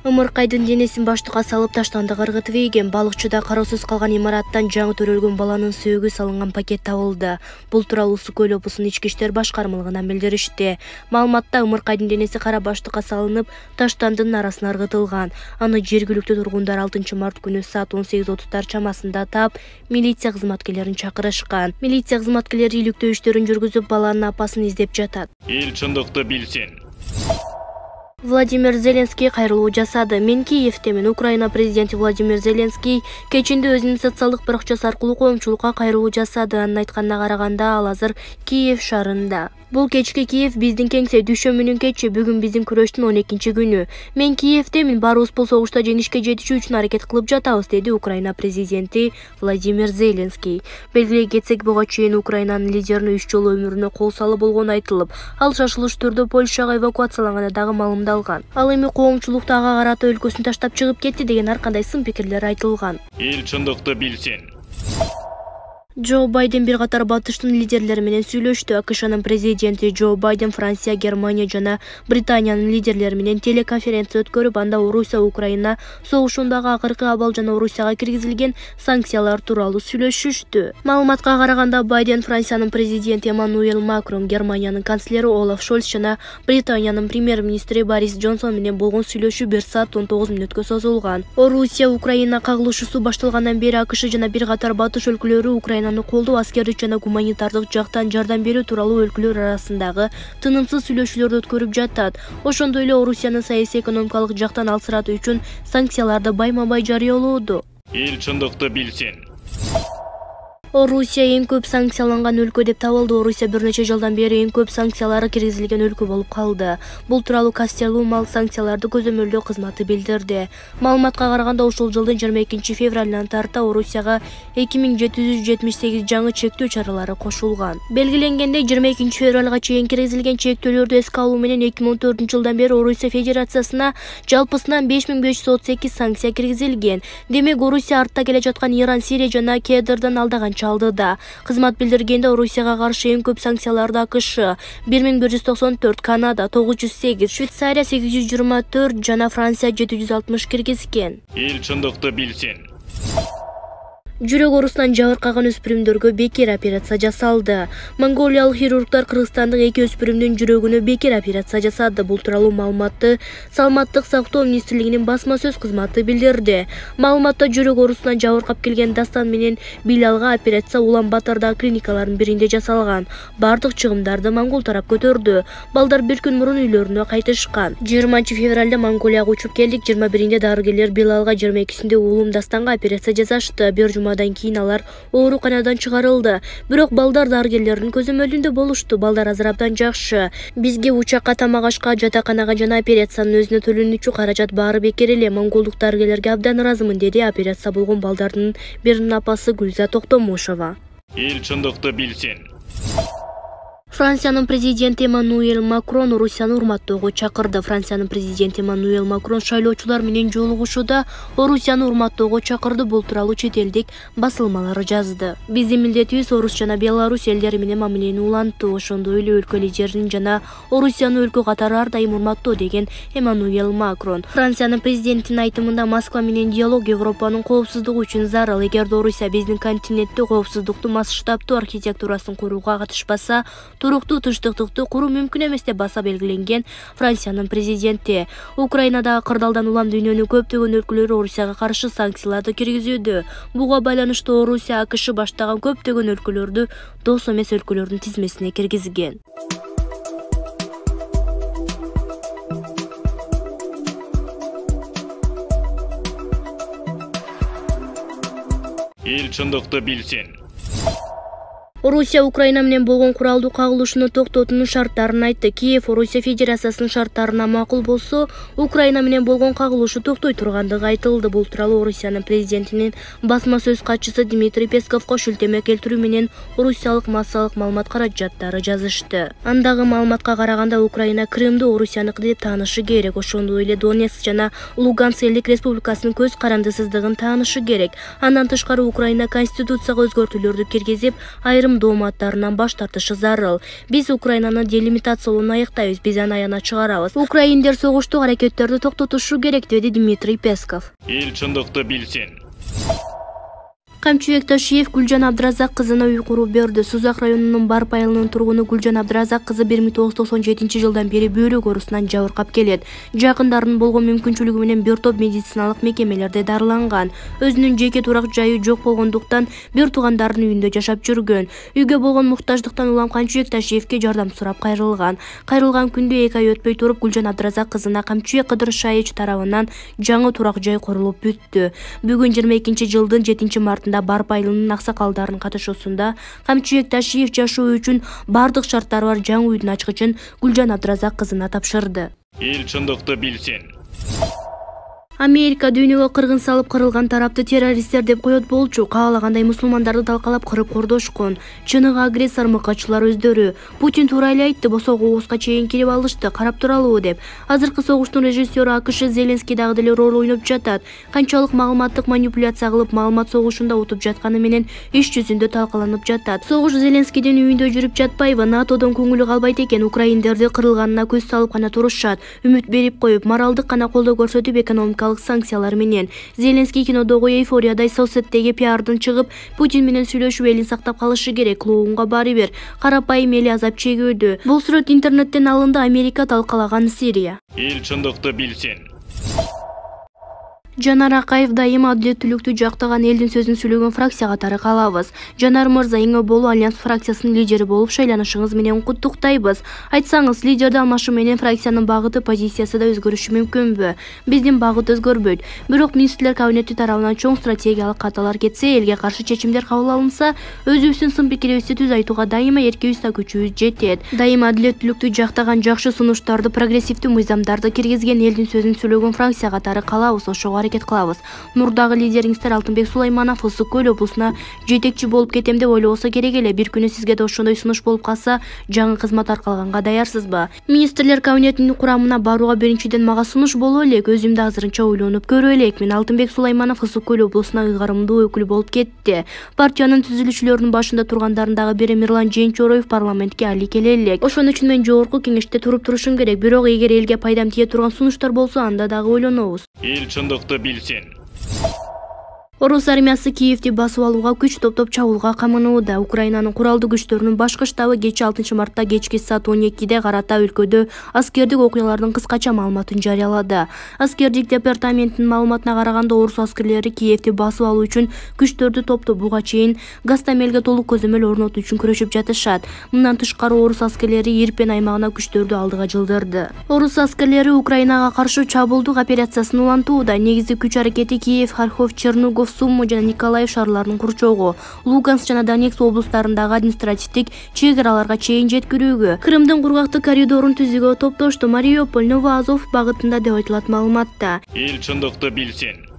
Ымыркайдын денесин баштыкка салып таштанды кыргытып ийген. Балыкчыда кароосуз калган имараттан жаңы төрөлгөн баланын сөөгү салынган пакет табылды. Бул тууралуу Суу Көл облусунун ички иштер башкармалыгынан билдиришти. Маалыматта Ымыркайдын денеси кара баштыкка салынып, таштандын арасына ыргытылган. Аны жергиликтүү тургундар 6 март күнү саат 18:30 чамасында таап, милиция кызматкерлерин чакырышкан. Милиция кызматкерлери иликтөө иштерин жүргүзүп, баланын апасын издеп жатат. Эл чындыкты билсин. Владимир Зеленский кайрылуу жасады. Мен Киевтемин. Украина президенти Владимир Зеленский кечинде өзүнүн социалдык баракчасы аркылуу коомчулукка кайрылуу жасады. Анын айтканына караганда, ал азыр Киев шаарында. Бул кечки Киев биздин кеңсе, дүшөмүнүн кечи, бүгүн биздин күрөштүн 12-күнү. Мен Киевтемин, баарыбыз бул согушта жеңишке жетишүү үчүн аракет кылып жатабыз, деди Украина президенти Владимир Зеленский. Белгилей кетсек, буга чейин Украинанын лидерини 3 жолу өмүрүнө кол салып болгону айтылып, ал шашылыш түрдө Польшага эвакуацияланганы дагы маалымдалган. Ал эми коомчулукта ага карата өлкөсүн таштап чыгып кетти деген ар кандай сын пикирлер айтылган. Эл чындыкты билсин. Джо Байден бир катар батыштын лидерлери менен сүйлөштү. АКШнын президенти Джо Байден Франция, Германия жана Британиянын лидерлери менен телеконференция өткөрүп, анда Орусия-Украина согушундагы акыркы абал жана Орусияга киргизилген санкциялар тууралуу сүйлөшүштү. Маалыматка караганда, Байден Франциянын президенти Эммануэль Макрон, Германиянын канцлери Олаф Шольц жана Британиянын премьер-министри Борис Джонсон менен болгон сүйлөшүү 1 саат 19 мүнөткө созулган. Орусия-Украина кагылышуусу башталгандан бери АКШ жана бир катар батыш өлкөлөрү Украинаны колдоо, аскердик жана гуманитардык жактан жардам берүү тууралуу өлкөлөр арасындагы тынымсыз сүйлөшүүлөрдү өткөрүп жатат. Ошондой эле Орусиянын саясий экономикалык жактан алсыратуу үчүн санкцияларды байма-бай жарыялоодо. Эл чындыкты билсин. Орусия эң көп санкцияланган өлкө деп табылды. Орусия бир нече жылдан бери эң көп санкциялары киргизилген өлкө болуп калды. Бул тууралуу Кастеллумал санкцияларды көзөмөлдөө кызматы билдирди. Маалыматка караганда, ушул жылдын 22 февралынан тарта Орусияга 2778 жаңы чектөө чаралары кошулган. Белгиленгендей, 22 февралга чейин киргизилген чектөөлөрдү эске алуу менен 2014 жылдан бери Орусия Федерациясына жалпысынан 5538 санкция киргизилген. Демек, Орусия артта келе жаткан Иран, Сирия жана Кедрден алдаган да. Кызмат билдиргенде, Орусияга каршы эң көп санкцияларды АКШ 1194, Канада 908, Швейцария 824 жана Франция 760 киргизген. Эл чындыкты билсин. Жүрөк оорусунан жабыркаган өспүрүмдөргө бекер операция жасалды. Монголиялык хирургдар кыргызстандык 2 өспүрүмдүн жүрөгүнө бекер операция жасады. Бул тууралуу маалыматты Саламаттык сактоо министрлигинин басма сөз кызматы билдирди. Маалыматта жүрөк оорусунан жабыркап келген Дастан менен Билалга операция Улан-Батордагы клиникалардын биринде жасалган. Бардык чыгымдарды монгол тарап көтөрдү. Балдар бир күн мурун үйлөрүнө кайтышкан. 20 февралда Монголияга учуп келдик. 21-инде дарыгерлер Билалга, 22-синде уулум Дастанга операция жасашты. Жумадан кийин алар ооруканадан чыгарылды. Бирок балдар дарыгерлердин көзөмөлүндө болушту. Балдар азыр абдан жакшы. Бизге учакка, тамак-ашка, жатаканага жана операциянын өзүнө төлөнүүчү каражат баары бекер эле. Монголдук дарыгерлерге абдан ыраазымын, деди операция болгон балдардын биринин апасы Гүлза Токтомушева. Эл чындыкты билсин. Франциянын президенти Эммануэль Макрон Орусияны урматтоого чакырды. Франциянын президенти Эммануэль Макрон шайлоочулар менен жолугушууда Орусияны урматтоого чакырды. Бул тууралуу чет элдик басылмалары жазды. Биздин милдетибиз Орус жана Беларусь элдери менен мамилени уланттуу. Ошондой эле өлкө лидерин жана Орусияны өлкө катары ар дайым урматтоо, деген Эммануэль Макрон. Франциянын президентинин айтымында, Москва менен диалог Европанын коопсуздугу үчүн зарыл. Эгерде Орусия биздин континентте коопсуздукту масштабтуу архитектурасын курууга катышпаса, туруктуу тынчтыктыкты куруу мүмкүн эмес деп баса белгиленген Франциянын президенти. Украинадагы кырдаалдан улам дүйнөнүн көптөгөн өлкөлөрү Орусияга каршы санкцияларды киргизүүдө. Буга байланыштуу Орусия АКШ баштаган көптөгөн өлкөлөрдү дос эмес өлкөлөрдүн тизмесине киргизген. Эл чындыкты билсин. Орусия Украина менен болгон куралдуу кагылышууну токтотуунун шарттарын айтты. Киев Орусия Федерациясынын шарттарына макул болсо, Украина менен болгон кагылышуу токтой тургандыгы айтылды. Бул тууралуу Орусиянын президентинин басма сөз катчысы Дмитрий Песковго шилтеме келтирүү менен орусиялык массалык маалымат каражаттары жазышты. Андагы маалыматка караганда, Украина Крымды Орусияныкы деп таанышы керек. Ошондой эле Донецк жана Луганск элдик республикасынын көз карандысыздыгын таанышы керек. Андан тышкары Украина конституцияга өзгөртүүлөрдү киргизип, айрым анын дооматтарынан баш тартышы зарыл. Биз Украинаны делимитациялоону аяктайбыз, биз аны аянат чыгарабыз. Украиндер согуштук аракеттерди токтотушу керек, деди Дмитрий Песков. Эл чындыкты билсин. Камчыбек Ташиев Гүлжан Абдыразак кызына үй куруп берди. Сузак районунун Барп айылынын тургуну Гүлжан Абдыразак кызы 1997 жылдан бери бөйрөк оорусунан жабыркап келет. Жакындарынын болгон мүмкүнчүлүгү менен бир топ медициналык мекемелерде дарыланган. Өзүнүн жеке турак жайы жок болгондуктан бир туугандарынын үйүндө жашап жүргөн. Үйгө болгон муктаждыктан улам Камчыбек Ташиевке жардам сурап кайрылган. Кайрылган күндө 2 ай өтпөй туруп Гүлжан Абдыразак кызына Камчыбек Кыдырыш АЭЧ тарабынан жаңы турак жай курулуп бүттү. Бүгүн 22 жылдын 7 мартында Барп айылынын аксакалдарынын катышуусунда Камчыбек Ташиев жашоо үчүн бардык шарттары бар жаңы үйдүн ачкычын Гүлжан Абдыразак кызына тапшырды. Эл чындыкты билсин. Америка дүйнөгө кыргын салып кырылган тарапты террористтер деп коет болчу. Каалагандай мусулмандарды талкалап кырып кордошкон. Чыныгы агрессор мыкачылар өздөрү. Путин туура эле айтты, босого уузга чейин кирип алышты, карап туралуу деп. Азыркы согуштун режиссеру АКШ Зеленский дагы деле роль ойноп жатат. Канчалык маалыматтык манипуляция кылып, маалымат согушунда утуп жатканы менен иш жүзүндө талкаланып жатат. Согуш Зеленскийдин үйүндө жүрүп жатпайбы? НАТОдон көңүлү калбайт экен. Украиндерди кырылганына көз салып гана турушат. Үмүт берип коюп, моралдык гана колдоо көрсөтүп, экономикалык санкциялар менен. Зеленский кинодогу эйфориядай соцсеттеги пиардын чыгып, Путин менен сүйлөшүп элин сактап калышы керек. Клоунга баары бир. Карапайым эли азап чегүүдө. Бул сүрөт интернеттен алынды. Америка талкалаган Сирия. Эл чындыкты билсин. Жанар Акаев дайыма адилеттүүлүктү жактаган элдин сөзүн сүйлөгөн фракция катары калабыз. Жанар мырза, эң болуу Альянс фракциясынын лидери болуп шайланышыңыз менен куттуктайбыз. Айтсаңыз, лидерди алмашы менен фракциянын багыты, позициясы да өзгөрүшү мүмкүнбү? Биздин багыт өзгөрбөйт. Бирок министрлер кабинети тарабынан чоң стратегиялык каталар кетсе, элге каршы чечимдер кабыл алынса, өзүбүздүн сын пикирибизди түз айтууга дайыма эркибиз да күчүбүз жетет. Дайыма адилеттүүлүктү жактаган, жакшы сунуштарды, прогрессивдүү мыйзамдарды киргизген элдин сөзүн сүйлөгөн фракция катары калабыз. Ошого аракет кылабыз. Нурдагы лидериңиздер Алтынбек Сулайманов Ысык көл облусуна жетекчи болуп кетем деп ойлобосо керек эле. Бир күнү сизге да ошондой сунуш болуп калса, жаңы кызмат аркалаганга даярсызбы? Министрлер кабинетинин курамына барууга биринчиден мага сунуш болуп элек, өзүм да азырынча ойлонуп көрүп элекмин. Алтынбек Сулайманов Ысык көл облусуна ыйгарымдуу өкүл болуп кетти. Партиянын түзүлүшчүлөрүнүн башында тургандардын дагы бири Мирлан Жеенчороев парламентке али келе элек. Ошон үчүн мен жогорку кеңеште турушум керек. Бирок эгер элге пайдам тие турган сунуштар болсо, анда дагы ойлонобуз. Эл чындыкты билсин. Орус армиясы Киевди басып алууга күч топтоп чабуулга камынууда. Украинанын куралдуу күчтөрүнүн башкы штабы кечээ 6 мартта кечки саат 12-де карата өлкөдө аскердик окуялардын кыскача маалыматын жарыялады. Аскердик департаментинин маалыматына караганда, орус аскерлери Киевди басып алуу үчүн күчтөрдү топтоп буга чейин Гастамелге толук көзөмөл орнотуу үчүн күрөшүп жатышат. Мындан тышкары, орус аскерлери Ирпен аймагына күчтөрдү алдыга жылдырды. Орус аскерлери Украинага каршы чабуулдук операциясын улантууда. Негизги күч аракети Киев, Харьков, Чернигов, Сумму жана Николаев шаарларынын курчогу, Луганск жана Донецк облустарындагы административдик чек-араларга чейин жеткирүүгө, Крымдын кургактык коридорун түзүүгө топтошту. Мариуполь, Новоазов багытында деп айтылат маалыматта. Эл чындыкты билсин.